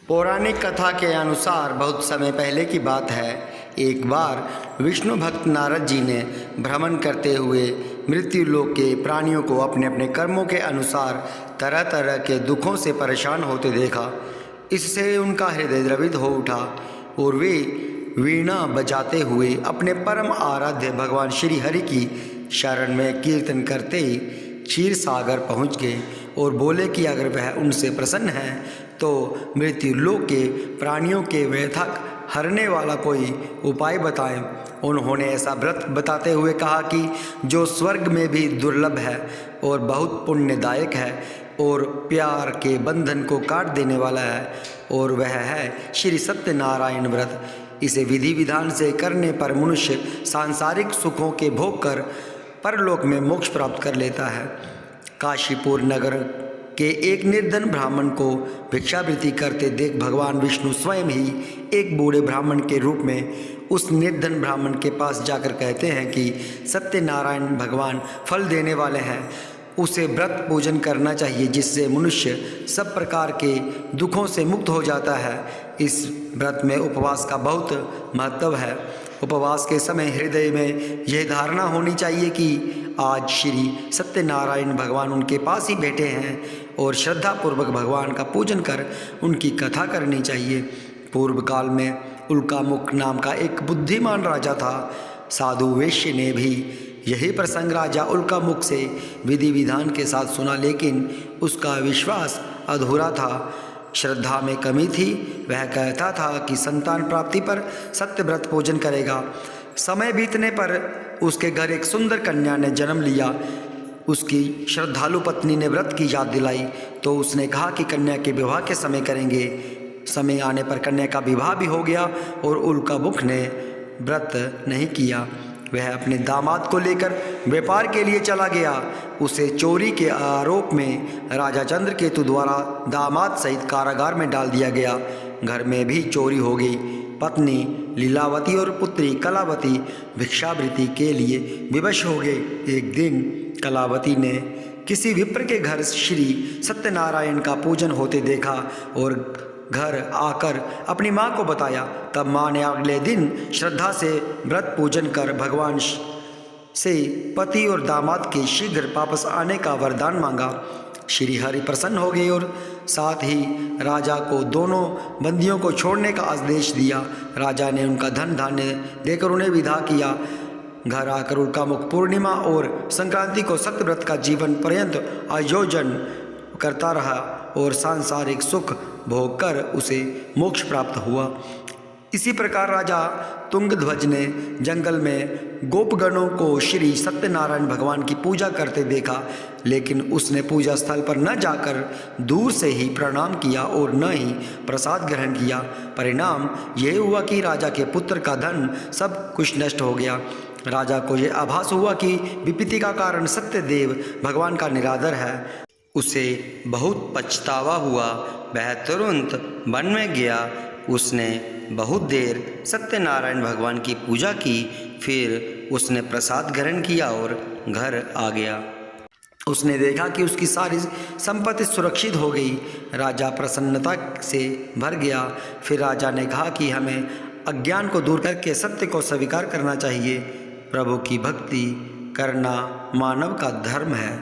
पौराणिक कथा के अनुसार बहुत समय पहले की बात है। एक बार विष्णु भक्त नारद जी ने भ्रमण करते हुए मृत्यु लोक के प्राणियों को अपने अपने कर्मों के अनुसार तरह तरह के दुखों से परेशान होते देखा। इससे उनका हृदय द्रवित हो उठा और वे वीणा बजाते हुए अपने परम आराध्य भगवान श्री हरि की शरण में कीर्तन करते ही क्षीर सागर पहुँच गए और बोले कि अगर वह उनसे प्रसन्न है तो मृत्यु लोक के प्राणियों के व्यथा हरने वाला कोई उपाय बताएं। उन्होंने ऐसा व्रत बताते हुए कहा कि जो स्वर्ग में भी दुर्लभ है और बहुत पुण्यदायक है और प्यार के बंधन को काट देने वाला है, और वह है श्री सत्यनारायण व्रत। इसे विधि विधान से करने पर मनुष्य सांसारिक सुखों के भोग कर परलोक में मोक्ष प्राप्त कर लेता है। काशीपुर नगर के एक निर्धन ब्राह्मण को भिक्षावृत्ति करते देख भगवान विष्णु स्वयं ही एक बूढ़े ब्राह्मण के रूप में उस निर्धन ब्राह्मण के पास जाकर कहते हैं कि सत्यनारायण भगवान फल देने वाले हैं, उसे व्रत पूजन करना चाहिए जिससे मनुष्य सब प्रकार के दुखों से मुक्त हो जाता है। इस व्रत में उपवास का बहुत महत्व है। उपवास के समय हृदय में यह धारणा होनी चाहिए कि आज श्री सत्यनारायण भगवान उनके पास ही बैठे हैं और श्रद्धापूर्वक भगवान का पूजन कर उनकी कथा करनी चाहिए। पूर्व काल में उल्कामुख नाम का एक बुद्धिमान राजा था। साधु वैश्य ने भी यही प्रसंग राजा उल्कामुख से विधि विधान के साथ सुना, लेकिन उसका विश्वास अधूरा था, श्रद्धा में कमी थी। वह कहता था कि संतान प्राप्ति पर सत्यव्रत पूजन करेगा। समय बीतने पर उसके घर एक सुंदर कन्या ने जन्म लिया। उसकी श्रद्धालु पत्नी ने व्रत की याद दिलाई तो उसने कहा कि कन्या के विवाह के समय करेंगे। समय आने पर कन्या का विवाह भी हो गया और उल्कामुख ने व्रत नहीं किया। वह अपने दामाद को लेकर व्यापार के लिए चला गया। उसे चोरी के आरोप में राजा चंद्रकेतु द्वारा दामाद सहित कारागार में डाल दिया गया। घर में भी चोरी हो गई। पत्नी लीलावती और पुत्री कलावती भिक्षावृत्ति के लिए विवश हो गए। एक दिन कलावती ने किसी विप्र के घर श्री सत्यनारायण का पूजन होते देखा और घर आकर अपनी माँ को बताया। तब माँ ने अगले दिन श्रद्धा से व्रत पूजन कर भगवान से पति और दामाद के शीघ्र वापस आने का वरदान मांगा। श्री हरि प्रसन्न हो गए और साथ ही राजा को दोनों बंदियों को छोड़ने का आदेश दिया। राजा ने उनका धन धान्य देकर उन्हें विदा किया। घर आकर उल्कामुख पूर्णिमा और संक्रांति को सत्यव्रत का जीवन पर्यंत आयोजन करता रहा और सांसारिक सुख भोग कर उसे मोक्ष प्राप्त हुआ। इसी प्रकार राजा तुंगध्वज ने जंगल में गोपगणों को श्री सत्यनारायण भगवान की पूजा करते देखा, लेकिन उसने पूजा स्थल पर न जाकर दूर से ही प्रणाम किया और न ही प्रसाद ग्रहण किया। परिणाम यह हुआ कि राजा के पुत्र का धन सब कुछ नष्ट हो गया। राजा को यह आभास हुआ कि विपत्ति का कारण सत्यदेव भगवान का निरादर है। उसे बहुत पछतावा हुआ। वह तुरंत वन में गया। उसने बहुत देर सत्यनारायण भगवान की पूजा की, फिर उसने प्रसाद ग्रहण किया और घर आ गया। उसने देखा कि उसकी सारी संपत्ति सुरक्षित हो गई। राजा प्रसन्नता से भर गया। फिर राजा ने कहा कि हमें अज्ञान को दूर करके सत्य को स्वीकार करना चाहिए। प्रभु की भक्ति करना मानव का धर्म है।